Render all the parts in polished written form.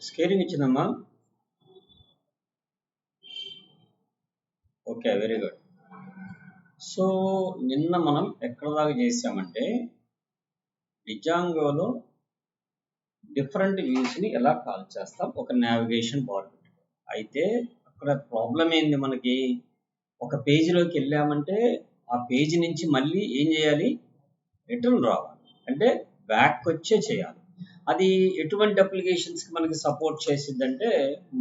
Scaling ఇచ్చిందమ్మా. Okay, very good. So నిన్న మనం ఎక్కడ దాకా చేసామంటే డిజాంగోలో డిఫరెంట్ వ్యూస్ని ఎలా కాల్ చేస్తాం ఒక నావిగేషన్ బార్. అయితే అక్కడ ప్రాబ్లం ఏంది, మనకి ఒక పేజీలోకి వెళ్ళామంటే ఆ పేజీ నుంచి మళ్ళీ ఏం చేయాలి, రిటర్న్ రావాలి, అంటే బ్యాక్ వచ్చే చేయాలి. అది ఎటువంటి అప్లికేషన్స్కి మనకి సపోర్ట్ చేసిద్దంటే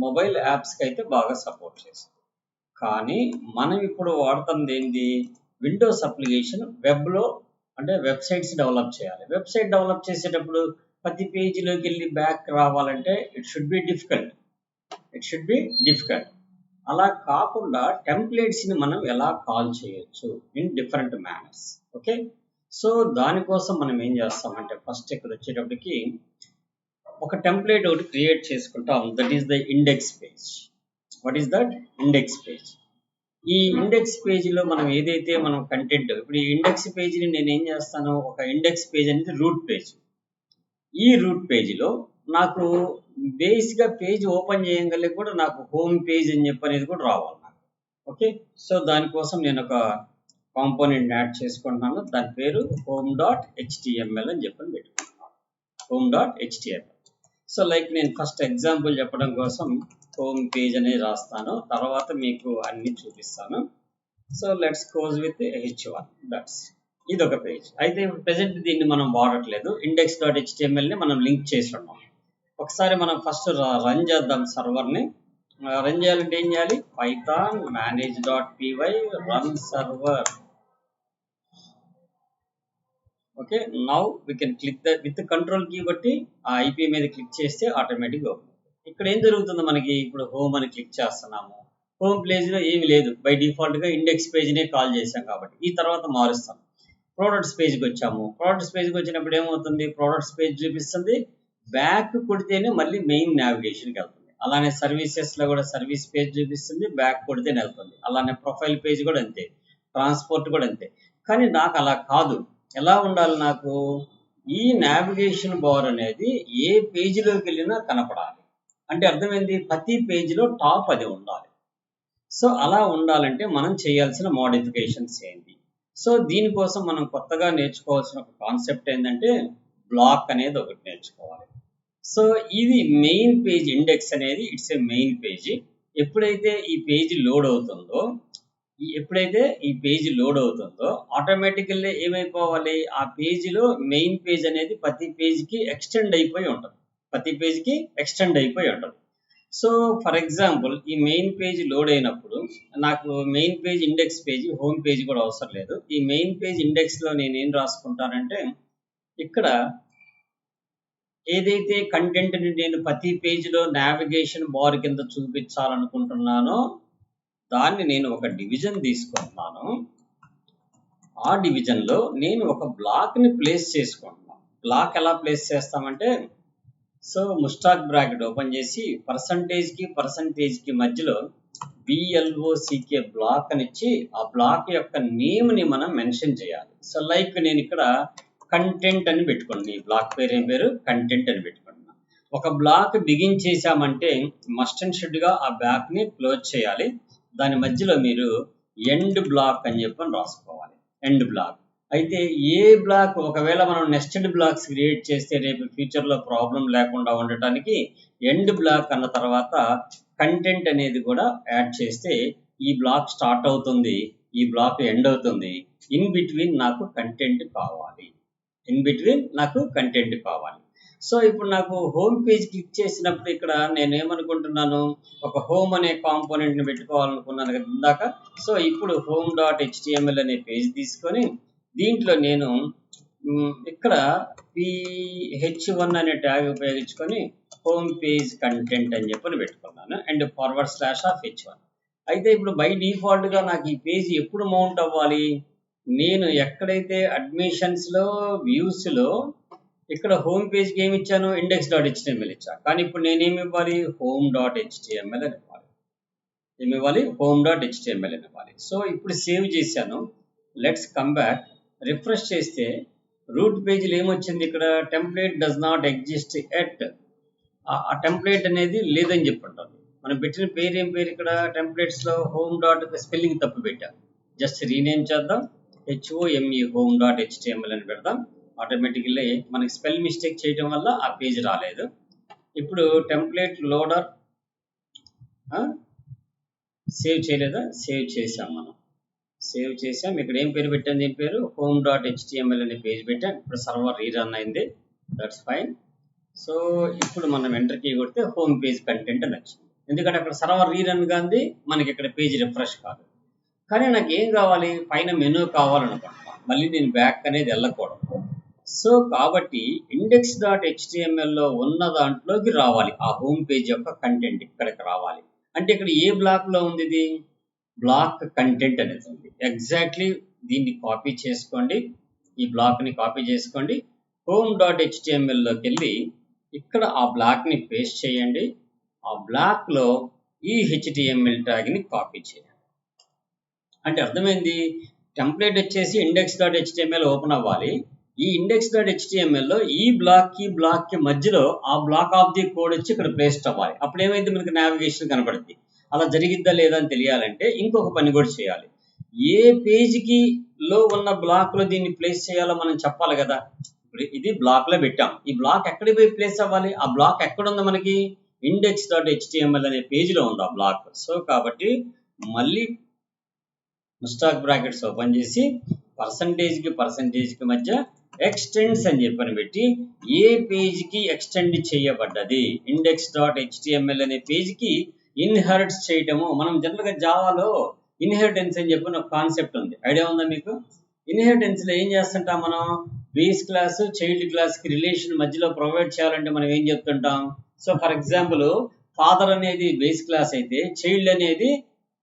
మొబైల్ యాప్స్కి అయితే బాగా సపోర్ట్ చేసింది. కానీ మనం ఇప్పుడు వాడుతుంది ఏంటి, విండోస్ అప్లికేషన్ వెబ్లో, అంటే వెబ్సైట్స్ డెవలప్ చేయాలి. వెబ్సైట్ డెవలప్ చేసేటప్పుడు ప్రతి పేజీలోకి వెళ్ళి బ్యాక్ రావాలంటే ఇట్ షుడ్ బి డిఫికల్ట్. అలా కాకుండా టెంప్లెట్స్ని మనం ఎలా కాల్ చేయొచ్చు in different manners. Okay, so దానికోసం మనం ఏం చేస్తామంటే ఫస్ట్ ఇక్కడ వచ్చేటప్పటికి ఒక టెంప్లెట్ ఒకటి క్రియేట్ చేసుకుంటాం. That is the index page. What is that? Index page. ఈ ఇండెక్స్ పేజీలో మనం ఏదైతే మనం కంటెంట్, ఇప్పుడు ఈ ఇండెక్స్ పేజీని నేను ఏం చేస్తాను, ఒక ఇండెక్స్ పేజ్ అనేది రూట్ పేజ్. ఈ రూట్ పేజీలో నాకు బేసిక్గా పేజ్ ఓపెన్ చేయగలిగి కూడా నాకు హోమ్ పేజ్ అని చెప్పి అనేది కూడా రావాలి నాకు. ఓకే, సో దానికోసం నేను ఒక కాంపోనెంట్ యాడ్ చేసుకుంటున్నాను. దాని పేరు home.html అని చెప్పని పెట్టుకుంటున్నాను. home.html. సో లైక్ నేను ఫస్ట్ ఎగ్జాంపుల్ చెప్పడం కోసం హోమ్ పేజ్ అనేది రాస్తాను, తర్వాత మీకు అన్ని చూపిస్తాను. So let's close with h1. That's ఇది ఒక పేజ్. అయితే ప్రెసెంట్ దీన్ని మనం వాడట్లేదు, index.html ని మనం లింక్ చేసి ఉన్నాం. ఒకసారి మనం ఫస్ట్ రన్ చేద్దాం సర్వర్ని. రన్ చేయాలంటే ఏం చేయాలి, Python manage.py run server. Okay, now we can click the with control key బట్టి ఆ ఐపీ మీద క్లిక్ చేస్తే ఆటోమేటిక్గా ఓపెన్. ఇక్కడ ఏం జరుగుతుంది, మనకి ఇప్పుడు హోమ్ అని క్లిక్ చేస్తున్నాము. హోమ్ పేజ్లో ఏమి లేదు, బై డిఫాల్ట్గా ఇండెక్స్ పేజ్నే కాల్ చేసాం కాబట్టి. ఈ తర్వాత మారుస్తాం, ప్రోడక్ట్స్ పేజ్కి వచ్చాము. ప్రోడక్ట్స్ పేజ్కి వచ్చినప్పుడు ఏమవుతుంది, ప్రోడక్ట్స్ పేజ్ చూపిస్తుంది, బ్యాక్ కొడితేనే మళ్ళీ మెయిన్ నావిగేషన్కి వెళ్తుంది. అలానే సర్వీసెస్లో కూడా సర్వీస్ పేజ్ చూపిస్తుంది, బ్యాక్ కొడితేనే వెళ్తుంది. అలానే ప్రొఫైల్ పేజ్ కూడా అంతే, ట్రాన్స్పోర్ట్ కూడా అంతే. కానీ నాకు అలా కాదు. ఎలా ఉండాలి, నాకు ఈ నావిగేషన్ బార్ అనేది ఏ పేజీలోకి వెళ్ళినా కనపడాలి. అంటే అర్థమైంది, ప్రతి పేజీలో టాప్ అది ఉండాలి. సో అలా ఉండాలంటే మనం చేయాల్సిన మోడిఫికేషన్స్ ఏంటి? సో దీనికోసం మనం కొత్తగా నేర్చుకోవాల్సిన ఒక కాన్సెప్ట్ ఏంటంటే బ్లాక్ అనేది ఒకటి నేర్చుకోవాలి. సో ఇది మెయిన్ పేజ్, ఇండెక్స్ అనేది ఇట్స్ ఏ మెయిన్ పేజీ. ఎప్పుడైతే ఈ పేజీ లోడ్ అవుతుందో ఆటోమేటికల్లీ ఏమైపోవాలి, ఆ పేజీలో మెయిన్ పేజ్ అనేది ప్రతి పేజీకి ఎక్స్టెండ్ అయిపోయి ఉంటుంది. సో ఫర్ ఎగ్జాంపుల్ ఈ మెయిన్ పేజ్ లోడ్ అయినప్పుడు నాకు main page index page, home page కూడా అవసరం లేదు. ఈ మెయిన్ పేజ్ ఇండెక్స్లో నేను ఏం రాసుకుంటానంటే, ఇక్కడ ఏదైతే కంటెంట్ని నేను ప్రతి పేజీలో నావిగేషన్ బార్ కింద చూపించాలనుకుంటున్నానో దాన్ని నేను ఒక డివిజన్ తీసుకుంటున్నాను. ఆ డివిజన్లో నేను ఒక బ్లాక్ని ప్లేస్ చేసుకుంటున్నాను. బ్లాక్ ఎలా ప్లేస్ చేస్తామంటే, సో ముస్టాక్ బ్రాకెట్ ఓపెన్ చేసి పర్సంటేజ్కి మధ్యలో BLOCK బ్లాక్ అని ఇచ్చి ఆ బ్లాక్ యొక్క నేమ్ని మనం మెన్షన్ చేయాలి. సో లైక్ నేను ఇక్కడ కంటెంట్ అని పెట్టుకోండి, ఈ బ్లాక్ పేరు ఏం పేరు, కంటెంట్ అని పెట్టుకుంటున్నాను. ఒక బ్లాక్ బిగిన్ చేశామంటే మస్ట్ అండ్ షుడ్గా ఆ బ్లాక్ని క్లోజ్ చేయాలి. దాని మధ్యలో మీరు ఎండ్ బ్లాక్ అని చెప్పని రాసుకోవాలి, ఎండ్ బ్లాక్. అయితే ఏ బ్లాక్, ఒకవేళ మనం నెస్టెడ్ బ్లాక్స్ క్రియేట్ చేస్తే రేపు ఫ్యూచర్లో ప్రాబ్లం లేకుండా ఉండటానికి ఎండ్ బ్లాక్ అన్న తర్వాత కంటెంట్ అనేది కూడా యాడ్ చేస్తే ఈ బ్లాక్ స్టార్ట్ అవుతుంది, ఈ బ్లాక్ ఎండ్ అవుతుంది. ఇన్ బిట్వీన్ నాకు కంటెంట్ కావాలి. సో ఇప్పుడు నాకు హోమ్ పేజ్ క్లిక్ చేసినప్పుడు ఇక్కడ నేను ఏమనుకుంటున్నాను, ఒక హోమ్ అనే కాంపోనెంట్ని పెట్టుకోవాలనుకున్నాను కదా ఇందాక. సో ఇప్పుడు home.html అనే పేజ్ తీసుకొని దీంట్లో నేను ఇక్కడ h1 అనే ట్యాగ్ ఉపయోగించుకొని హోమ్ పేజ్ కంటెంట్ అని చెప్పని పెట్టుకున్నాను అండ్ /h1. అయితే ఇప్పుడు బై డిఫాల్ట్గా నాకు ఈ పేజ్ ఎప్పుడు మౌంట్ అవ్వాలి, నేను ఎక్కడైతే అడ్మిషన్స్లో వ్యూస్లో ఇక్కడ హోమ్ పేజ్కి ఏమి ఇచ్చాను, index.html ఇచ్చాను. కానీ ఇప్పుడు నేనేమి ఇవ్వాలి, home.html అని ఇవ్వాలి. సో ఇప్పుడు సేవ్ చేశాను. లెట్స్ కమ్ బ్యాక్, రిఫ్రెష్ చేస్తే రూట్ పేజీలో ఏమొచ్చింది, ఇక్కడ template does not exist at. ఆ టెంప్లెట్ అనేది లేదని చెప్పి ఉంటుంది. మనం పెట్టిన పేరు ఏం పేరు ఇక్కడ టెంప్లెట్స్లో హోమ్ డాట్ స్పెల్లింగ్ తప్పు పెట్టాం. జస్ట్ రీనేమ్ చేద్దాం, HOME హోమ్ డాట్ HTML అని పెడదాం. ఆటోమేటిక్లీ మనకి స్పెల్ మిస్టేక్ చేయడం వల్ల ఆ పేజ్ రాలేదు. ఇప్పుడు టెంప్లెట్ లోడర్ సేవ్ చేయలేదా? సేవ్ చేసాం. మనం సేవ్ చేసాం. ఇక్కడ ఏం పేరు పెట్టాం? ఏం పేరు? హోమ్ డాట్ HTML అనే పేజ్ పెట్టాం. ఇప్పుడు సర్వర్ రీరన్ అయింది. That's fine. సో ఇప్పుడు మనం ఎంటర్ కీ కొడితే హోమ్ పేజ్ కంటెంట్ అని వచ్చింది. ఎందుకంటే అక్కడ సర్వర్ రీరన్ గాంది, మనకి ఇక్కడ పేజ్ రిఫ్రెష్ కాదు. కానీ నాకు ఏం కావాలి? పైన మెనూ కావాలనుకుంటున్నా. మళ్ళీ నేను బ్యాక్ అనేది వెళ్ళకూడదు. సో కాబట్టి index.html ఉన్న దాంట్లోకి రావాలి. ఆ హోమ్ పేజ్ యొక్క కంటెంట్ ఇక్కడికి రావాలి. అంటే ఇక్కడ ఏ బ్లాక్ లో ఉంది? ఇది బ్లాక్ కంటెంట్ అనేది ఉంది. ఎగ్జాక్ట్లీ దీన్ని కాపీ చేసుకోండి. ఈ బ్లాక్ ని కాపీ చేసుకోండి. home.html లోకి వెళ్ళి ఇక్కడ ఆ బ్లాక్ ని పేస్ట్ చేయండి. ఆ బ్లాక్ లో ఈ HTML ట్యాగ్ ని కాపీ చేయండి. అంటే అర్థమైంది? టెంప్లెట్ వచ్చేసి index.html ఓపెన్ అవ్వాలి. ఈ index.html లో ఈ బ్లాక్ కి మధ్యలో ఆ బ్లాక్ ఆఫ్ ది కోడ్ వచ్చి ఇక్కడ పేస్ట్ అవ్వాలి. అప్పుడు ఏమైంది? మనకి నావిగేషన్ కనబడుద్ది. అలా జరిగిద్దా లేదా అని తెలియాలంటే ఇంకొక పని కూడా చేయాలి. ఏ పేజీకి లో ఉన్న బ్లాక్ లో దీన్ని ప్లేస్ చేయాలో మనం చెప్పాలి కదా. ఇప్పుడు ఇది బ్లాక్ లో పెట్టాం. ఈ బ్లాక్ ఎక్కడికి పోయి ప్లేస్ అవ్వాలి? ఆ బ్లాక్ ఎక్కడుంది? మనకి index.html అనే పేజీలో ఉంది ఆ బ్లాక్. సో కాబట్టి మళ్ళీ స్టాక్ బ్రాకెట్స్ ఓపెన్ చేసి పర్సంటేజ్కి మధ్య ఎక్స్టెండ్స్ అని చెప్పని పెట్టి ఏ పేజ్కి ఎక్స్టెండ్ చేయబడ్డది index.html అనే పేజ్కి ఇన్హెరిట్స్ చేయటము. మనం జనరల్గా జావాలో ఇన్హెరిటెన్స్ అని చెప్పిన ఒక కాన్సెప్ట్ ఉంది. ఐడియా ఉందా మీకు? ఇన్హెరిటెన్స్లో ఏం చేస్తుంటాం? మనం బేస్ క్లాస్ చైల్డ్ క్లాస్కి రిలేషన్ మధ్యలో ప్రొవైడ్ చేయాలంటే మనం ఏం చెప్తుంటాం? సో ఫర్ ఎగ్జాంపుల్ ఫాదర్ అనేది బేస్ క్లాస్ అయితే, చైల్డ్ అనేది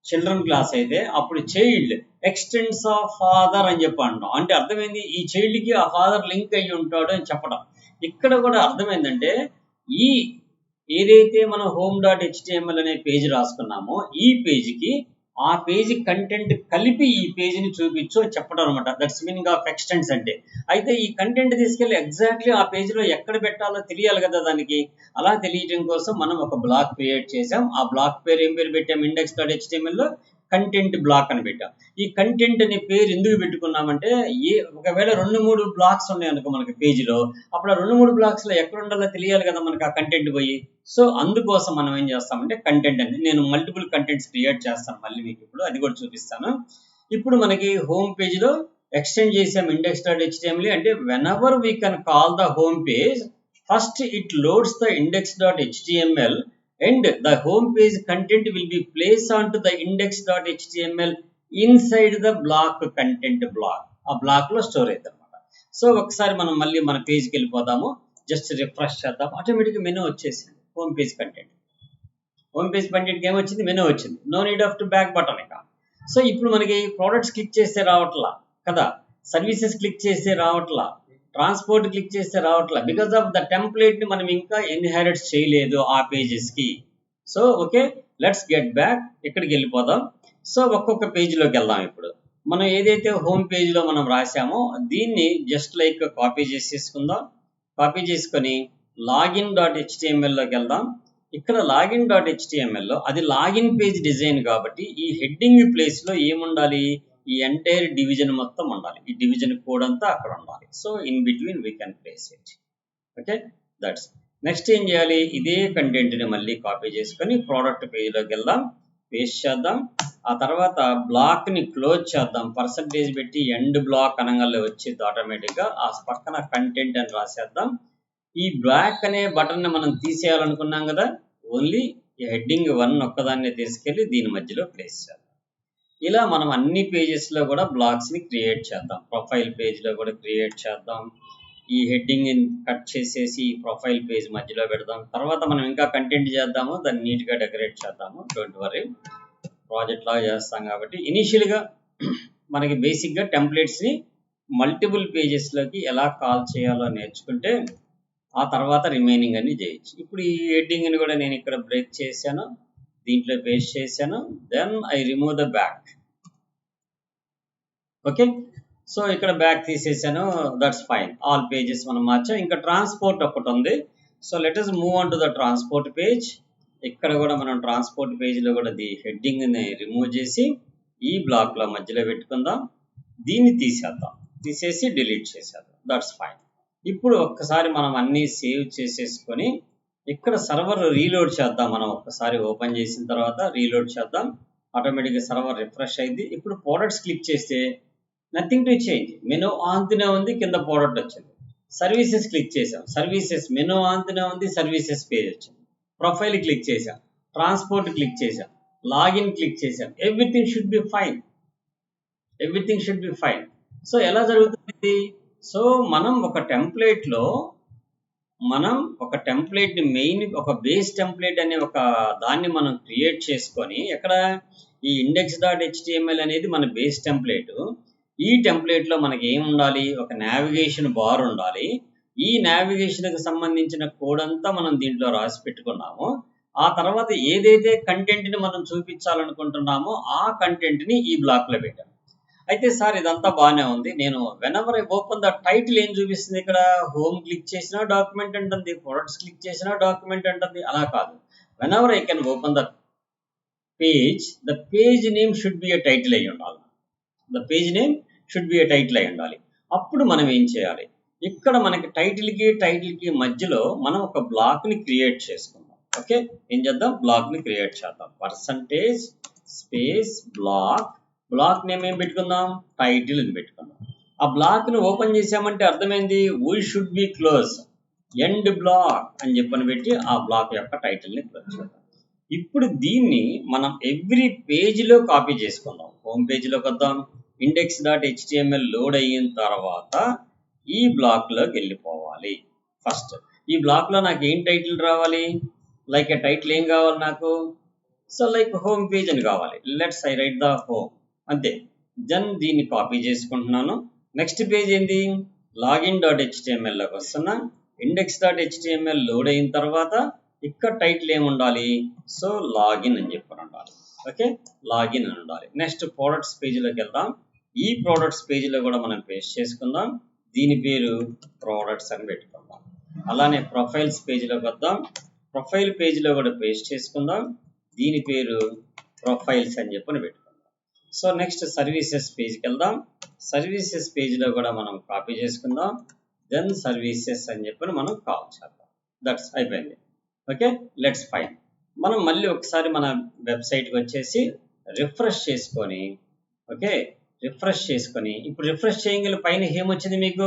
చిల్డ్రన్ క్లాస్ అయితే, అప్పుడు చైల్డ్ ఎక్స్టెండ్స్ ఆఫ్ ఫాదర్ అని చెప్పి అంటాం. అంటే అర్థమైంది? ఈ చైల్డ్ కి ఆ ఫాదర్ లింక్ అయ్యి ఉంటాడు అని చెప్పడం. ఇక్కడ కూడా అర్థమైందంటే ఈ ఏదైతే మనం home.html అనే పేజ్ రాసుకున్నామో ఈ పేజ్కి ఆ పేజీ కంటెంట్ కలిపి ఈ పేజీని చూపించు అని చెప్పడం అనమాట. దట్స్ మీనింగ్ ఆఫ్ ఎక్స్టెండ్స్ అంటే. అయితే ఈ కంటెంట్ తీసుకెళ్ళి ఎగ్జాక్ట్లీ ఆ పేజీలో ఎక్కడ పెట్టాలో తెలియాలి కదా దానికి. అలా తెలియటం కోసం మనం ఒక బ్లాక్ క్రియేట్ చేసాం. ఆ బ్లాక్ పేరు ఏం పేరు పెట్టాం? index.html లో కంటెంట్ బ్లాక్ అని పెట్టాం. ఈ కంటెంట్ అనే పేరు ఎందుకు పెట్టుకున్నామంటే ఒకవేళ 2-3 బ్లాక్స్ ఉన్నాయి అనుకో మనకి పేజీలో, అప్పుడు ఆ 2-3 బ్లాక్స్ లో ఎక్కడ ఉండాలో తెలియాలి కదా మనకి ఆ కంటెంట్ పోయి. సో అందుకోసం మనం ఏం చేస్తామంటే కంటెంట్ అని నేను మల్టిపుల్ కంటెంట్స్ క్రియేట్ చేస్తాను. మళ్ళీ మీకు ఇప్పుడు అది కూడా చూపిస్తాను. ఇప్పుడు మనకి హోమ్ పేజ్లో ఎక్స్టెండ్ చేసాం index.html. అంటే whenever we can call the home page, first it loads the index.html and the home page content will be placed onto the index.html inside the block content block. ఆ black లో store అవుతుంది అనమాట. So ఒకసారి మనం మళ్ళీ మన పేజ్కి వెళ్ళిపోదాము. Just refresh చేద్దాం. ఆటోమేటిక్గా మెనూ వచ్చేసింది. Home page content. Home page కంటెంట్కి ఏమొచ్చింది? మెనూ వచ్చింది. No need of to back button ఇక. సో ఇప్పుడు మనకి ప్రోడక్ట్స్ క్లిక్ చేస్తే రావట్లా కదా, సర్వీసెస్ క్లిక్ చేస్తే రావట్లా, ట్రాన్స్పోర్ట్ క్లిక్ చేస్తే రావట్లా. బికాస్ ఆఫ్ ద టెంప్లెట్ ని మనం ఇంకా ఇన్హెరిట్ చేయలేదు ఆ పేజెస్ కి. So okay, let's get back. ఇక్కడికి వెళ్ళిపోదాం. సో ఒక్కొక్క పేజీలోకి వెళ్దాం. ఇప్పుడు మనం ఏదైతే హోమ్ పేజ్లో మనం రాసామో దీన్ని జస్ట్ లైక్ కాపీ చేసేసుకుందాం. కాపీ చేసుకొని login.html లోకి వెళ్దాం. ఇక్కడ login.html లో అది లాగిన్ పేజ్ డిజైన్ కాబట్టి ఈ హెడ్డింగ్ ప్లేస్ లో ఏముండాలి? ఈ ఎంటైర్ డివిజన్ మొత్తం ఉండాలి. ఈ డివిజన్ కోడ్ అంతా అక్కడ ఉండాలి. So in between we can place it. Okay, that's. Next ఏం చేయాలి? ఇదే కంటెంట్ ని మళ్ళీ కాపీ చేసుకొని ప్రోడక్ట్ పేజ్లోకి వెళ్దాం, పేస్ట్ చేద్దాం. ఆ తర్వాత బ్లాక్ ని క్లోజ్ చేద్దాం. పర్సంటేజ్ పెట్టి ఎండ్ బ్లాక్ అనగానే వచ్చింది ఆటోమేటిక్గా. ఆ పక్కన కంటెంట్ అని రాసేద్దాం. ఈ బ్లాక్ అనే బటన్ ని మనం తీసేయాలనుకున్నాం కదా, ఓన్లీ ఈ హెడ్డింగ్ 1 ఒక్కదాన్ని తీసుకెళ్ళి దీని మధ్యలో ప్లేస్ చేద్దాం. ఇలా మనం అన్ని పేజెస్ లో కూడా బ్లాక్స్ ని క్రియేట్ చేద్దాం. ప్రొఫైల్ పేజ్ లో కూడా క్రియేట్ చేద్దాం. ఈ హెడ్డింగ్ కట్ చేసేసి ఈ ప్రొఫైల్ పేజ్ మధ్యలో పెడదాం. తర్వాత మనం ఇంకా కంటెంట్ చేద్దాము, దాన్ని నీట్ గా డెకరేట్ చేద్దాము. డోంట్ వరీ, ప్రాజెక్ట్ లాగా చేస్తాం కాబట్టి. ఇనిషియల్ గా మనకి బేసిక్ గా టెంప్లెట్స్ ని మల్టిపుల్ పేజెస్ లోకి ఎలా కాల్ చేయాలో నేర్చుకుంటే ఆ తర్వాత రిమైనింగ్ అన్ని చేయొచ్చు. ఇప్పుడు ఈ హెడ్డింగ్ ని కూడా నేను ఇక్కడ బ్రేక్ చేశాను, దీంట్లో పేస్ట్ చేశాను. Then I remove the back. Okay, so ఇక్కడ బ్యాక్ తీసేసాను. That's fine. ఆల్ పేజెస్ మనం మార్చాం. ఇంకా ట్రాన్స్పోర్ట్ ఒకటి ఉంది. So let us move on to the transport page. ఇక్కడ కూడా మనం ట్రాన్స్పోర్ట్ పేజ్లో కూడా హెడ్డింగ్ని రిమూవ్ చేసి ఈ బ్లాక్లో మధ్యలో పెట్టుకుందాం. దీన్ని తీసేసి డిలీట్ చేసేద్దాం. That's fine. ఇప్పుడు ఒక్కసారి మనం అన్నీ సేవ్ చేసేసుకొని ఇక్కడ సర్వర్ రీలోడ్ చేద్దాం. మనం ఒక్కసారి ఓపెన్ చేసిన తర్వాత రీలోడ్ చేద్దాం. ఆటోమేటిక్గా సర్వర్ రిఫ్రెష్ అయింది. ఇప్పుడు ప్రోడక్ట్స్ క్లిక్ చేస్తే నథింగ్ టు చేంజ్. మెనూ ఆన్తోనే ఉంది, కింద ప్రోడక్ట్ వచ్చింది. సర్వీసెస్ క్లిక్ చేసాం, సర్వీసెస్ మెనూ ఆన్తోనే ఉంది, సర్వీసెస్ పేజ్ వచ్చింది. ప్రొఫైల్ క్లిక్ చేసాం, ట్రాన్స్పోర్ట్ క్లిక్ చేసాం, లాగిన్ క్లిక్ చేసాం. Everything should be fine. So ఎలా జరుగుతుంది? సో మనం ఒక టెంప్లేట్ని మెయిన్ ఒక బేస్ టెంప్లేట్ అనే ఒక దాన్ని మనం క్రియేట్ చేసుకొని ఎక్కడ ఈ index.html అనేది మన బేస్ టెంప్లేట్. ఈ టెంప్లేట్లో మనకి ఏం ఉండాలి? ఒక నావిగేషన్ బార్ ఉండాలి. ఈ నావిగేషన్కి సంబంధించిన కోడ్ అంతా మనం దీంట్లో రాసి పెట్టుకున్నాము. ఆ తర్వాత ఏదైతే కంటెంట్ని మనం చూపించాలనుకుంటున్నామో ఆ కంటెంట్ని ఈ బ్లాక్లో పెట్టాము. అయితే సార్ ఇదంతా బాగానే ఉంది, నేను whenever I open the title ఏం చూపిస్తుంది? ఇక్కడ హోమ్ క్లిక్ చేసినా డాక్యుమెంట్ అంటుంది, ప్రొడక్ట్స్ క్లిక్ చేసినా డాక్యుమెంట్ అంటుంది. అలా కాదు, whenever I can open the page name should be A title అయి ఉండాలి. అప్పుడు మనం ఏం చేయాలి? ఇక్కడ మనకి టైటిల్కి మధ్యలో మనం ఒక బ్లాక్ని క్రియేట్ చేసుకుందాం. ఓకే, ఏం చేద్దాం? బ్లాక్ని క్రియేట్ చేద్దాం. %space బ్లాక్ నేమ్ ఏం పెట్టుకుందాం? టైటిల్ అని పెట్టుకుందాం. ఆ బ్లాక్ని ఓపెన్ చేసామంటే అర్థమైంది, we should be close end block అని చెప్పని పెట్టి ఆ బ్లాక్ యొక్క టైటిల్ని క్లోజ్ చేద్దాం. ఇప్పుడు దీన్ని మనం ఎవ్రీ పేజ్లో కాపీ చేసుకుందాం. హోమ్ పేజ్లోకి వద్దాం. index.html లోడ్ అయిన తర్వాత ఈ బ్లాక్లోకి వెళ్ళిపోవాలి. ఫస్ట్ ఈ బ్లాక్లో నాకు ఏం టైటిల్ రావాలి? లైక్ ఏ టైటిల్ ఏం కావాలి నాకు? సో లైక్ హోమ్ పేజ్ అని కావాలి. Let's I right the home, అంతే. దెన్ దీన్ని కాపీ చేసుకుంటున్నాను. నెక్స్ట్ పేజ్ ఏంది? login.htmlలోకి వస్తున్నా. index.html లోడ్ అయిన తర్వాత ఇక్కడ టైటిల్ ఏమి ఉండాలి? సో లాగిన్ అని చెప్పని ఉండాలి. ఓకే, లాగిన్ అని ఉండాలి. నెక్స్ట్ ప్రోడక్ట్స్ పేజీలోకి వెళ్దాం. ఈ ప్రోడక్ట్స్ పేజీలో కూడా మనం పేస్ట్ చేసుకుందాం. దీని పేరు ప్రోడక్ట్స్ అని పెట్టుకుందాం. అలానే ప్రొఫైల్స్ పేజీలోకి వద్దాం. ప్రొఫైల్ పేజీలో కూడా పేస్ట్ చేసుకుందాం. దీని పేరు ప్రొఫైల్స్ అని చెప్పని పెట్టుకుందాం. సో నెక్స్ట్ సర్వీసెస్ పేజ్కి వెళ్దాం. సర్వీసెస్ పేజ్లో కూడా మనం కాపీ చేసుకుందాం. దెన్ సర్వీసెస్ అని చెప్పని మనం కాల్ చేద్దాం. దట్స్ అయిపోయింది. Okay, let's fine. మనం మళ్ళీ ఒకసారి మన వెబ్సైట్కి వచ్చేసి రిఫ్రెష్ చేసుకొని, ఇప్పుడు రిఫ్రెష్ చేయగల పైన ఏమొచ్చింది మీకు?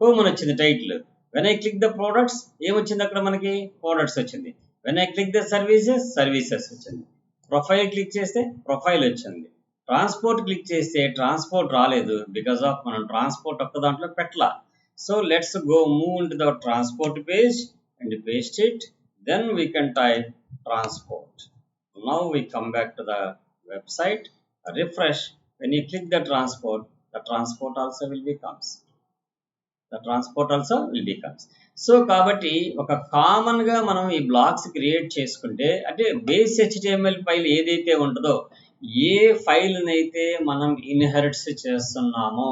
హోమ్ అని వచ్చింది title. When I click the products ఏమొచ్చింది? అక్కడ మనకి ప్రోడక్ట్స్ వచ్చింది. When I click the services వచ్చింది. ప్రొఫైల్ క్లిక్ చేస్తే ప్రొఫైల్ వచ్చింది. ట్రాన్స్పోర్ట్ క్లిక్ చేస్తే ట్రాన్స్పోర్ట్ రాలేదు, బికాస్ ఆఫ్ మనం ట్రాన్స్పోర్ట్ ఒక్క దాంట్లో పెట్టలా. So let's move into the transport page and paste it. Then we can type transport. Now we come back to the website, refresh. When you click the transport also will becomes. So కాబట్టి ఒక కామన్గా మనం ఈ blocks create చేసుకుంటే, అంటే base HTML file ఏదైతే ఉంటుందో, ఏ ఫైల్నైతే మనం ఇన్హెరిట్స్ చేస్తున్నామో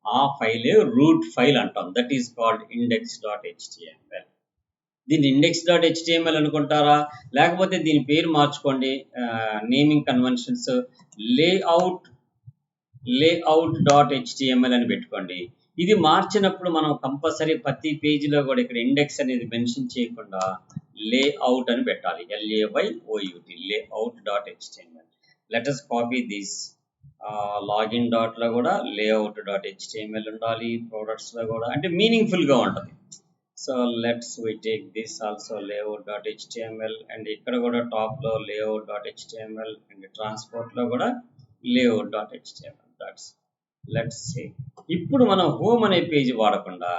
ఆ ఫైలే రూట్ ఫైల్ అంటాం. That is called index.html. దీన్ని index.html అనుకుంటారా? లేకపోతే దీని పేరు మార్చుకోండి. నేమింగ్ కన్వెన్షన్స్ layout.html అని పెట్టుకోండి. ఇది మార్చినప్పుడు మనం కంపల్సరీ ప్రతి పేజీలో కూడా ఇక్కడ ఇండెక్స్ అనేది మెన్షన్ చేయకుండా లేఅవుట్ అని పెట్టాలి. LAYOUT layout.html. Let us copy this. Login డాట్లో కూడా layout.html ఉండాలి. ప్రోడక్ట్స్లో కూడా అంటే మీనింగ్ఫుల్గా ఉంటుంది. So let's we take this also layout.html and ఇక్కడ కూడా టాప్లో layout.html అండ్ ట్రాన్స్పోర్ట్లో కూడా layout.html. లెట్స్ సే ఇప్పుడు మనం హోమ్ అనే పేజీ వాడకుండా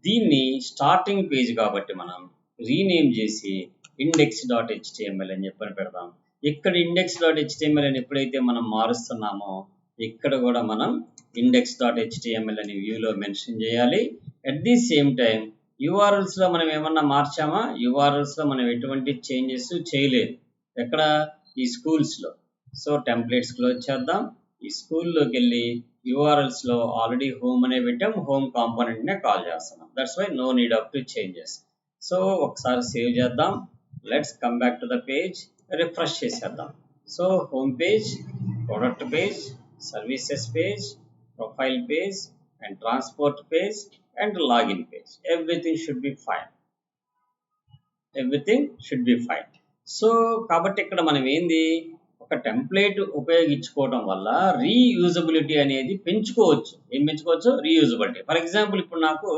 దీన్ని స్టార్టింగ్ పేజ్ కాబట్టి మనం రీనేమ్ చేసి index.html అని చెప్పని పెడదాం. ఇక్కడ index.html అని ఎప్పుడైతే మనం మారుస్తున్నామో ఇక్కడ కూడా మనం index.html అని వ్యూలో మెన్షన్ చేయాలి. అట్ ది సేమ్ టైం URLsలో మనం ఏమన్నా మార్చామా? URLsలో మనం ఎటువంటి చేంజెస్ చేయలేదు. ఎక్కడ? ఈ స్కూల్స్లో. సో టెంప్లెట్స్ క్లోజ్ చేద్దాం. ఈ స్కూల్లోకి వెళ్ళి URLsలో ఆల్రెడీ హోమ్ అనే పెట్టాం, హోమ్ కాంపోనెంట్నే కాల్ చేస్తున్నాం. That's why no need of to changes. So ఒకసారి సేవ్ చేద్దాం. Let's come back to the page, refresh చేసేద్దాం. So home page, product page, services page, profile page and transport page and login page. Everything should be fine. So కాబట్టి ఇక్కడ మనం ఏంది, ఒక template ఉపయోగించుకోవడం వల్ల రీయూజబిలిటీ అనేది పెంచుకోవచ్చు. ఏం పెంచుకోవచ్చు? రీయూజబిలిటీ. ఫర్ ఎగ్జాంపుల్ ఇప్పుడు నాకు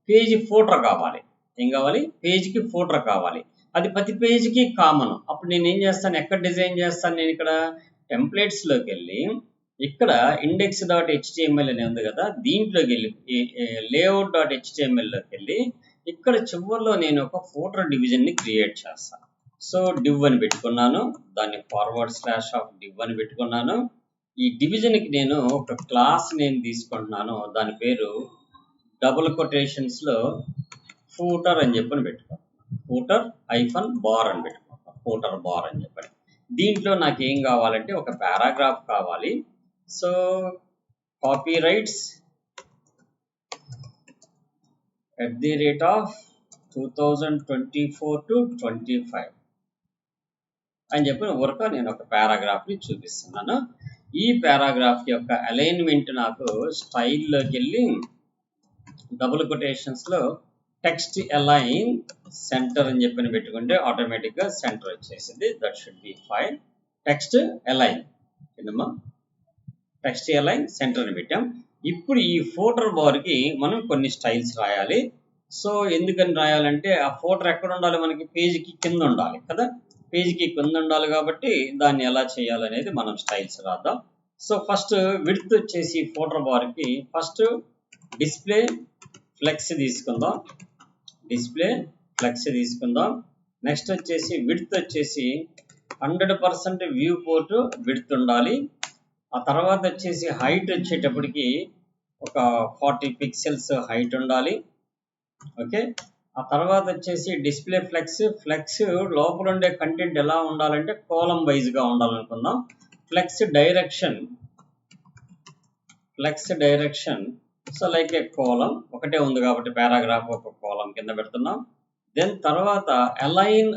పేజీ ఫోటో కావాలి. ఏం కావాలి? పేజీకి ఫోటో కావాలి. అది ప్రతి పేజీకి కామన్. అప్పుడు నేను ఏం చేస్తాను, ఎక్కడ డిజైన్ చేస్తాను, నేను ఇక్కడ టెంప్లెట్స్లోకి వెళ్ళి ఇక్కడ index.html అని ఉంది కదా, దీంట్లోకి వెళ్ళి layout.htmlలోకి వెళ్ళి ఇక్కడ చివరిలో నేను ఒక ఫోటర్ డివిజన్ని క్రియేట్ చేస్తాను. సో div అని పెట్టుకున్నాను, దాన్ని /div అని పెట్టుకున్నాను. ఈ డివిజన్కి నేను ఒక క్లాస్ నేమ్ తీసుకుంటున్నాను, దాని పేరు డబుల్ కొటేషన్స్లో ఫూటర్ అని చెప్పని పెట్టుకున్నాను. ఫూటర్ -బార్ అని పెట్టుకున్నాను, ఫూటర్ బార్ అని చెప్పని. దీంట్లో నాకు ఏం కావాలంటే ఒక పారాగ్రాఫ్ కావాలి. సో కాపీ రైట్స్ @2024 to 25 అని చెప్పిన వరకు నేను ఒక పారాగ్రాఫ్ని చూపిస్తున్నాను. ఈ పారాగ్రాఫ్ యొక్క అలైన్మెంట్ నాకు స్టైల్లోకి వెళ్ళి డబుల్ కొటేషన్స్లో టెక్స్ట్ అలైన్ సెంటర్ అని చెప్పని పెట్టుకుంటే ఆటోమేటిక్గా సెంటర్ వచ్చేసింది. That should be fine. Text align ఏందమ్మా, టెక్స్ట్ అలైన్ సెంటర్ అని పెట్టాం. ఇప్పుడు ఈ ఫోటర్ బార్కి మనం కొన్ని స్టైల్స్ రాయాలి. సో ఎందుకని రాయాలంటే ఆ ఫోటర్ ఎక్కడ ఉండాలి, మనకి పేజీకి కింద ఉండాలి కదా, పేజీకి కింద ఉండాలి కాబట్టి దాన్ని ఎలా చేయాలనేది మనం స్టైల్స్ రాద్దాం. సో ఫస్ట్ విడ్త్ వచ్చేసి ఫోటర్ బార్కి ఫస్ట్ డిస్ప్లే ఫ్లెక్స్ తీసుకుందాం. నెక్స్ట్ వచ్చేసి విడ్త్ వచ్చేసి 100% వ్యూ పోర్ట్ విడ్త్ ఉండాలి. ఆ తర్వాత వచ్చేసి హైట్ వచ్చేటప్పటికి ఒక 40 పిక్సెల్స్ హైట్ ఉండాలి. ఓకే. ఆ తర్వాత వచ్చేసి డిస్ప్లే ఫ్లెక్స్ లోపల ఉండే కంటెంట్ ఎలా ఉండాలంటే కాలం వైజ్గా ఉండాలనుకుందాం. Flex direction so like a column ఒకటే ఉంది కాబట్టి పారాగ్రాఫ్ ఒక కాలం కింద పెడుతున్నాం. దెన్ తర్వాత అలైన్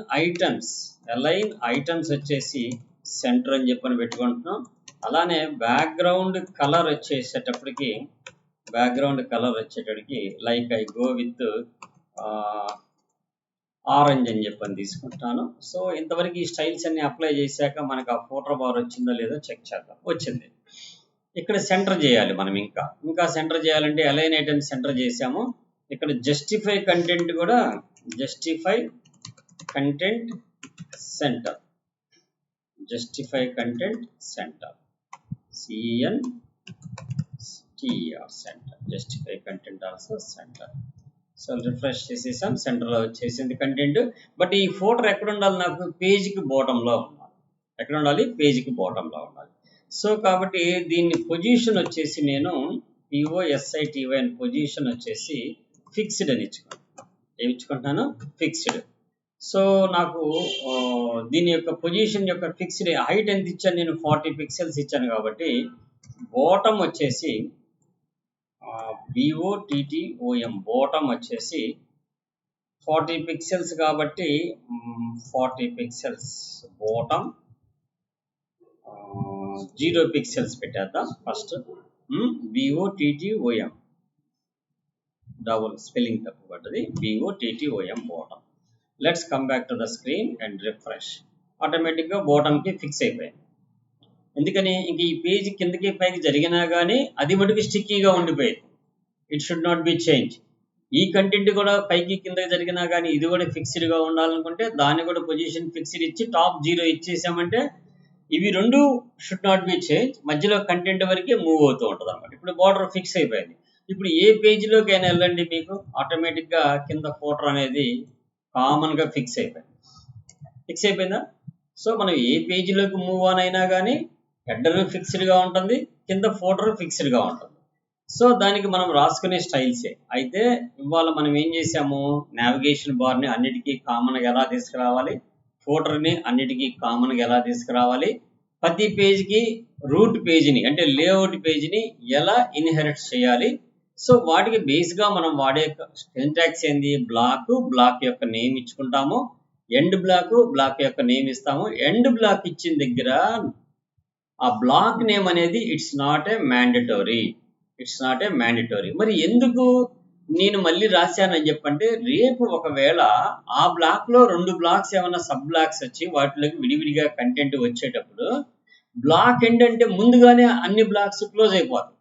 ఐటమ్స్ వచ్చేసి సెంటర్ అని చెప్పని పెట్టుకుంటున్నాం. అలానే బ్యాక్గ్రౌండ్ కలర్ వచ్చేటప్పటికి like I go with orange అని చెప్పని తీసుకుంటాను. సో ఇంతవరకు ఈ స్టైల్స్ అన్ని అప్లై చేశాక మనకు ఆ ఫోటర్ బార్ వచ్చిందో లేదో చెక్ చేద్దాం. వచ్చింది. ఇక్కడ సెంటర్ చేయాలి మనం. ఇంకా సెంటర్ చేయాలంటే అలైన్ ఐటమ్స్ సెంటర్ చేసాము. ఇక్కడ justify content centre centre justify content also centre. So refresh చేసేసాం, సెంటర్లో వచ్చేసింది కంటెంట్. బట్ ఈ ఫోటర్ ఎక్కడ ఉండాలి, నాకు పేజీకి బాటంలో ఉండాలి. ఎక్కడ ఉండాలి? పేజీకి బాటంలో ఉండాలి. సో కాబట్టి దీన్ని పొజిషన్ వచ్చేసి నేను POSITY అని పొజిషన్ వచ్చేసి ఫిక్స్డ్ అని ఇచ్చుకుంటున్నాను. ఫిక్స్డ్. సో నాకు దీని యొక్క పొజిషన్ యొక్క ఫిక్స్డ్ హైట్ ఎంత ఇచ్చాను, నేను 40 పిక్సెల్స్ ఇచ్చాను కాబట్టి బాటమ్ వచ్చేసి BOTTOM బాటమ్ వచ్చేసి 40 పిక్సెల్స్ కాబట్టి 40 పిక్సెల్స్ బాటమ్ 0 పిక్సెల్స్ పెట్టేద్దాం. ఫస్ట్ BOTTOM డబుల్ స్పెల్లింగ్ తప్పు పడ్డది. BOTTOM bottom. Let's come back to the screen and refresh. ఆటోమేటిక్గా బాటమ్కి ఫిక్స్ అయిపోయింది. ఎందుకని, ఇంక ఈ పేజీ కిందకి పైకి జరిగినా కానీ అది మటుకు స్టిక్కీగా ఉండిపోయింది. It should not be change. ఈ కంటెంట్ కూడా పైకి కిందకి జరిగినా కానీ ఇది కూడా ఫిక్స్డ్గా ఉండాలనుకుంటే దాన్ని కూడా పొజిషన్ ఫిక్స్డ్ ఇచ్చి టాప్ 0 ఇచ్చేసామంటే ఇవి రెండు షుడ్ నాట్ బి చేంజ్. మధ్యలో కంటెంట్ వరకే మూవ్ అవుతూ ఉంటుంది అన్నమాట. ఇప్పుడు బార్డర్ ఫిక్స్ అయిపోయింది. ఇప్పుడు ఏ పేజీలోకైనా వెళ్ళండి, మీకు ఆటోమేటిక్గా కింద ఫోటర్ అనేది కామన్గా ఫిక్స్ అయిపోయిందా? సో మనం ఏ పేజీలోకి మూవ్ ఆన్ అయినా కానీ హెడర్ ఫిక్స్డ్గా ఉంటుంది, కింద ఫోటర్ ఫిక్స్డ్గా ఉంటుంది. సో దానికి మనం రాసుకునే స్టైల్సే. అయితే ఇవాళ మనం ఏం చేసాము, నావిగేషన్ బార్ని అన్నిటికీ కామన్గా ఎలా తీసుకురావాలి, ఫోటర్ని అన్నిటికీ కామన్గా ఎలా తీసుకురావాలి, ప్రతి పేజ్కి రూట్ పేజీని అంటే లేఅవుట్ పేజీని ఎలా ఇన్హెరిట్ చేయాలి. సో వాటికి బేస్గా మనం వాడే సింటాక్స్ ఏంది, బ్లాక్ యొక్క నేమ్ ఇచ్చుకుంటాము, ఎండ్ బ్లాక్ యొక్క నేమ్ ఇస్తాము. ఎండ్ బ్లాక్ ఇచ్చిన దగ్గర ఆ బ్లాక్ నేమ్ అనేది ఇట్స్ నాట్ ఏ మ్యాండటరీ. మరి ఎందుకు నేను మళ్ళీ రాశానని చెప్పంటే, రేపు ఒకవేళ ఆ బ్లాక్లో 2 బ్లాక్స్ ఏమైనా సబ్ బ్లాక్స్ వచ్చి వాటిలోకి విడివిడిగా కంటెంట్ వచ్చేటప్పుడు బ్లాక్ ఎండ్ అంటే ముందుగానే అన్ని బ్లాక్స్ క్లోజ్ అయిపోతాయి.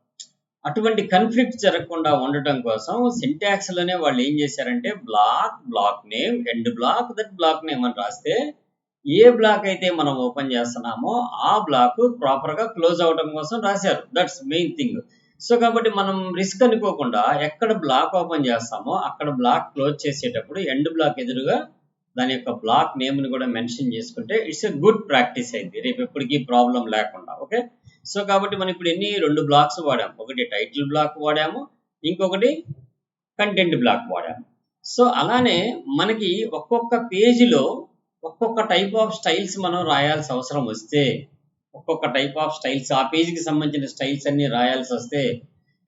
అటువంటి కన్ఫ్లిక్ట్ జరగకుండా ఉండటం కోసం సింటాక్స్ లోనే వాళ్ళు ఏం చేశారంటే black name, end black name అని రాస్తే ఏ బ్లాక్ అయితే మనం ఓపెన్ చేస్తున్నామో ఆ బ్లాక్ ప్రాపర్ గా క్లోజ్ అవడం కోసం రాశారు. That's main thing. సో కాబట్టి మనం రిస్క్ అనుకోకుండా ఎక్కడ బ్లాక్ ఓపెన్ చేస్తామో అక్కడ బ్లాక్ క్లోజ్ చేసేటప్పుడు ఎండ్ బ్లాక్ ఎదురుగా దాని యొక్క బ్లాక్ నేమ్ ని కూడా మెన్షన్ చేసుకుంటే ఇట్స్ ఎ గుడ్ ప్రాక్టీస్ అయింది, రేపు ఎప్పటికీ ప్రాబ్లం లేకుండా. ఓకే, సో కాబట్టి మనం ఇప్పుడు 2 బ్లాక్స్ వాడాము. ఒకటి టైటిల్ బ్లాక్ వాడాము, ఇంకొకటి కంటెంట్ బ్లాక్ వాడాము. సో అలానే మనకి ఒక్కొక్క పేజీలో ఒక్కొక్క టైప్ ఆఫ్ స్టైల్స్ మనం రాయాల్సి అవసరం వస్తే, ఒక్కొక్క టైప్ ఆఫ్ స్టైల్స్ ఆ పేజీకి సంబంధించిన స్టైల్స్ అన్ని రాయాల్సి వస్తే,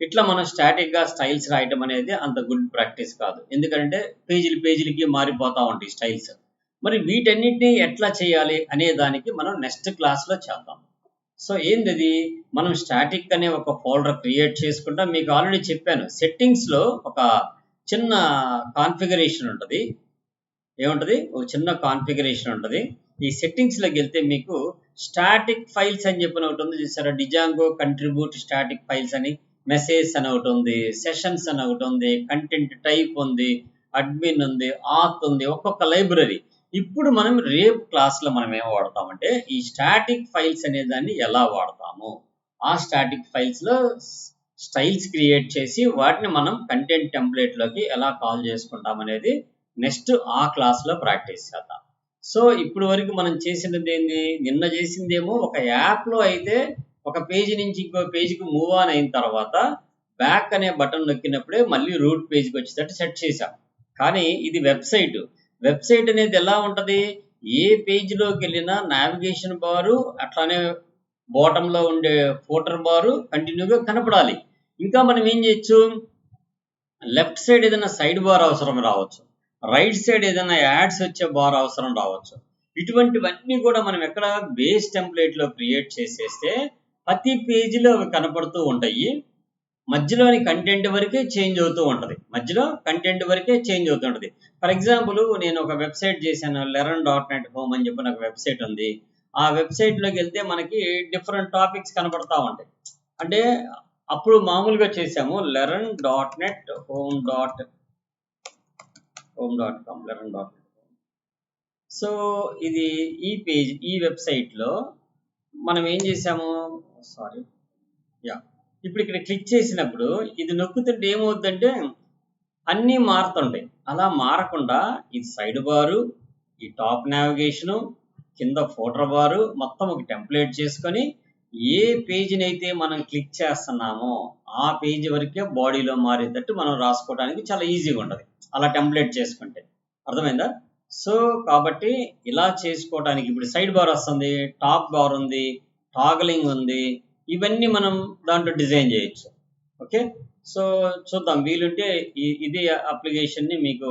ఇట్లా మనం స్టాటిక్గా స్టైల్స్ రాయటం అనేది అంత గుడ్ ప్రాక్టీస్ కాదు. ఎందుకంటే పేజీలకి మారిపోతూ ఉంటాయి స్టైల్స్. మరి వీటన్నిటిని ఎట్లా చేయాలి అనే దానికి మనం నెక్స్ట్ క్లాస్లో చేద్దాం. సో ఏంది, మనం స్టాటిక్ అనే ఒక ఫోల్డర్ క్రియేట్ చేసుకుంటాం. మీకు ఆల్రెడీ చెప్పాను, సెట్టింగ్స్లో ఒక చిన్న కాన్ఫిగరేషన్ ఉంటుంది. ఏముంటుంది, ఒక చిన్న కాన్ఫిగరేషన్ ఉంటుంది. ఈ సెట్టింగ్స్లోకి వెళ్తే మీకు స్టాటిక్ ఫైల్స్ అని చెప్పిన ఒకటి ఉంది చూసారా, డిజాంగో కంట్రిబ్యూట్ స్టాటిక్ ఫైల్స్ అని, మెసేజ్ అని ఒకటి ఉంది, సెషన్స్ అని ఒకటి ఉంది, కంటెంట్ టైప్ ఉంది, అడ్మిన్ ఉంది, ఆత్ ఉంది, ఒక్కొక్క లైబ్రరీ. ఇప్పుడు మనం రేపు క్లాస్లో మనం ఏం వాడతామంటే ఈ స్టాటిక్ ఫైల్స్ అనే దాన్ని ఎలా వాడతాము, ఆ స్టాటిక్ ఫైల్స్లో స్టైల్స్ క్రియేట్ చేసి వాటిని మనం కంటెంట్ టెంప్లెట్లోకి ఎలా కాల్ చేసుకుంటాం అనేది నెక్స్ట్ ఆ క్లాస్లో ప్రాక్టీస్ చేద్దాం. సో ఇప్పుడు వరకు మనం చేసినది ఏంది, నిన్న చేసిందేమో ఒక యాప్లో అయితే ఒక పేజీ నుంచి ఇంకో పేజీకి మూవ్ ఆన్ అయిన తర్వాత బ్యాక్ అనే బటన్ నొక్కినప్పుడే మళ్ళీ రూట్ పేజీకి వచ్చేటట్టు సెట్ చేసాం. కానీ ఇది వెబ్సైట్ అనేది ఎలా ఉంటుంది, ఏ పేజీలోకి వెళ్ళినా నావిగేషన్ బారు అట్లానే బాటంలో ఉండే ఫోటర్ బారు కంటిన్యూగా కనపడాలి. ఇంకా మనం ఏం చేయొచ్చు, లెఫ్ట్ సైడ్ ఏదైనా సైడ్ బార్ అవసరం రావచ్చు, రైట్ సైడ్ ఏదైనా యాడ్స్ వచ్చే బార్ అవసరం రావచ్చు. ఇటువంటివన్నీ కూడా మనం ఎక్కడ బేస్ టెంప్లెట్లో క్రియేట్ చేసేస్తే ప్రతి పేజీలో అవి కనపడుతూ ఉంటాయి. మధ్యలోని కంటెంట్ వరకే చేంజ్ అవుతూ ఉంటుంది. ఫర్ ఎగ్జాంపుల్ నేను ఒక వెబ్సైట్ చేశాను, learn.net home అని చెప్పిన ఒక వెబ్సైట్ ఉంది. ఆ వెబ్సైట్లోకి వెళ్తే మనకి డిఫరెంట్ టాపిక్స్ కనపడతా ఉంటాయి. అంటే అప్పుడు మామూలుగా చేసాము learn.net home.com. సో ఇది ఈ వెబ్సైట్లో మనం ఏం చేసాము, ఇప్పుడు ఇక్కడ క్లిక్ చేసినప్పుడు ఇది నొక్కుతుంటే ఏమవుతుందంటే అన్నీ మారుతుంటాయి. అలా మారకుండా ఇది సైడ్ బారు, ఈ టాప్ నావిగేషను, కింద ఫోటర్ బారు మొత్తం ఒక టెంప్లెట్ చేసుకొని ఏ పేజీని అయితే మనం క్లిక్ చేస్తున్నామో ఆ పేజీ వరకే బాడీలో మారేటట్టు మనం రాసుకోవడానికి చాలా ఈజీగా ఉంటుంది అలా టెంప్లెట్ చేసుకుంటే. అర్థమైందా? సో కాబట్టి ఇలా చేసుకోవడానికి ఇప్పుడు సైడ్ బార్ వస్తుంది, టాప్ బార్ ఉంది, టాగలింగ్ ఉంది, ఇవన్నీ మనం దాంట్లో డిజైన్ చేయొచ్చు. ఓకే, సో చూద్దాం వీలుంటే ఇది అప్లికేషన్ని మీకు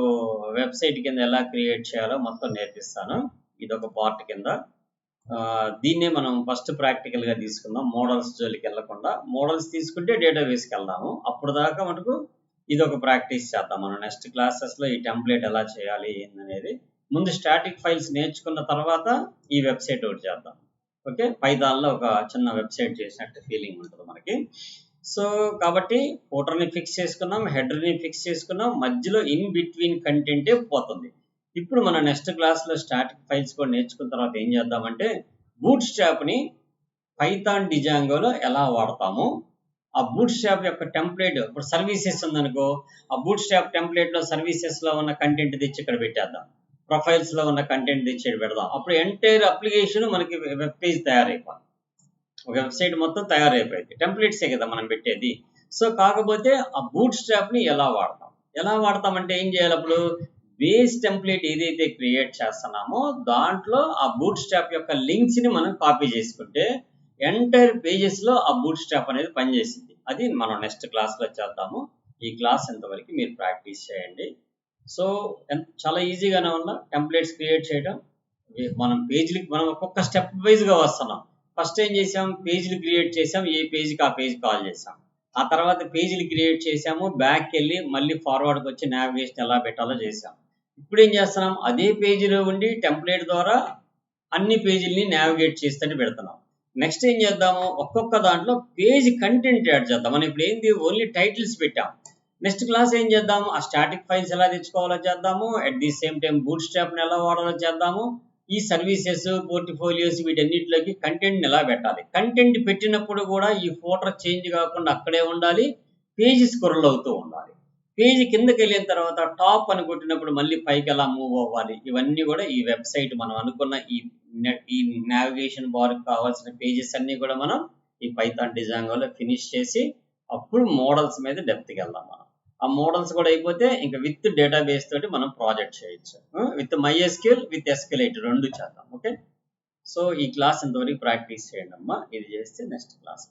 వెబ్సైట్ కింద ఎలా క్రియేట్ చేయాలో మొత్తం నేర్పిస్తాను. ఇది ఒక పార్ట్ కింద. దీన్నే మనం ఫస్ట్ ప్రాక్టికల్గా తీసుకుందాం, మోడల్స్ జోలికి వెళ్ళకుండా. మోడల్స్ తీసుకుంటే డేటాబేస్కి వెళ్దాము. అప్పుడు దాకా మనకు ఇది ఒక ప్రాక్టీస్ చేద్దాం. మనం నెక్స్ట్ క్లాసెస్లో ఈ టెంప్లెట్ ఎలా చేయాలి ఏందనేది. ముందు స్టాటిక్ ఫైల్స్ నేర్చుకున్న తర్వాత ఈ వెబ్సైట్ ఒకటి చేద్దాం. ఓకే, పైథాన్లో ఒక చిన్న వెబ్సైట్ చేసినట్టు ఫీలింగ్ ఉంటుంది మనకి. సో కాబట్టి ఫోటోని ఫిక్స్ చేసుకున్నాం, హెడర్ని ఫిక్స్ చేసుకున్నాం, మధ్యలో ఇన్ బిట్వీన్ కంటెంటే పోతుంది. ఇప్పుడు మనం నెక్స్ట్ క్లాస్లో స్టాటిక్ ఫైల్స్ కూడా నేర్చుకున్న తర్వాత ఏం చేద్దామంటే బూట్ స్ట్రాప్ని పైథాన్ డిజాంగోలో ఎలా వాడతాము, ఆ బూట్ స్ట్రాప్ యొక్క టెంప్లెట్, ఇప్పుడు సర్వీసెస్ ఉందనుకో, ఆ బూట్ స్ట్రాప్ టెంప్లెట్లో సర్వీసెస్లో ఉన్న కంటెంట్ తెచ్చి ఇక్కడ పెట్టేద్దాం, ప్రొఫైల్స్లో ఉన్న కంటెంట్ తెచ్చి పెడదాం. అప్పుడు ఎంటైర్ అప్లికేషన్ మనకి వెబ్ పేజ్ తయారైపోతుంది, ఒక వెబ్సైట్ మొత్తం తయారైపోయింది. టెంప్లెట్సే కదా మనం పెట్టేది. సో కాకపోతే ఆ బూట్ స్ట్రాప్ని ఎలా వాడతామంటే ఏం చేయాలి, అప్పుడు బేస్ టెంప్లెట్ ఏదైతే క్రియేట్ చేస్తున్నామో దాంట్లో ఆ బూట్ స్ట్రాప్ యొక్క లింక్స్ని మనం కాపీ చేసుకుంటే ఎంటైర్ పేజెస్లో ఆ బూట్ స్ట్రాప్ అనేది పనిచేసింది. అది మనం నెక్స్ట్ క్లాస్లో చేద్దాము. ఈ క్లాస్ ఎంతవరకు మీరు ప్రాక్టీస్ చేయండి. సో చాలా ఈజీగానే ఉన్న టెంప్లెట్స్ క్రియేట్ చేయడం. మనం పేజీలకి మనం ఒక్కొక్క స్టెప్ వైజ్గా వస్తున్నాం. ఫస్ట్ ఏం చేసాం, పేజీలు క్రియేట్ చేసాం, ఏ పేజీకి ఆ పేజ్ కాల్ చేసాం. ఆ తర్వాత పేజీలు క్రియేట్ చేసాము, బ్యాక్కి వెళ్ళి మళ్ళీ ఫార్వర్డ్కి వచ్చి నావిగేషన్ ఎలా పెట్టాలో చేసాం. ఇప్పుడు ఏం చేస్తున్నాం, అదే పేజీలో ఉండి టెంప్లెట్ ద్వారా అన్ని పేజీలని నావిగేట్ చేస్తూనే పెడుతున్నాం. నెక్స్ట్ ఏం చేద్దాము, ఒక్కొక్క దాంట్లో పేజ్ కంటెంట్ యాడ్ చేద్దాం. మనం ఇప్పుడు ఏంది ఓన్లీ టైటిల్స్ పెట్టాం. నెక్స్ట్ క్లాస్ ఏం చేద్దాము, ఆ స్టాటిక్ ఫైల్స్ ఎలా తెచ్చుకోవాలో చేద్దాము. అట్ ది సేమ్ టైం బూట్ స్ట్రాప్ని ఎలా వాడాలో చేద్దాము. ఈ సర్వీసెస్, పోర్ట్ఫోలియోస్ వీటన్నిటిలోకి కంటెంట్ని ఎలా పెట్టాలి. కంటెంట్ పెట్టినప్పుడు కూడా ఈ ఫోటర్ చేంజ్ కాకుండా అక్కడే ఉండాలి, పేజ్ స్క్రోల్ అవుతూ ఉండాలి. పేజ్ కిందకి వెళ్ళిన తర్వాత టాప్ అని కొట్టినప్పుడు మళ్ళీ పైకి ఎలా మూవ్ అవ్వాలి. ఇవన్నీ కూడా ఈ వెబ్సైట్ మనం అనుకున్న ఈ నావిగేషన్ బార్ కావాల్సిన పేజెస్ అన్నీ కూడా మనం ఈ పైథాన్ డిజాంగోలో ఫినిష్ చేసి అప్పుడు మోడల్స్ మీద డెప్త్కి వెళ్దాం. మనం ఆ మోడల్స్ కూడా అయిపోతే ఇంకా విత్ డేటాబేస్ తోటి మనం ప్రాజెక్ట్ చేయొచ్చు. విత్ MySQL విత్ SQLite 2 చేద్దాం. ఓకే, సో ఈ క్లాస్ ఇంతవరకు ప్రాక్టీస్ చేయండి అమ్మా. ఇది చేస్తే నెక్స్ట్ క్లాస్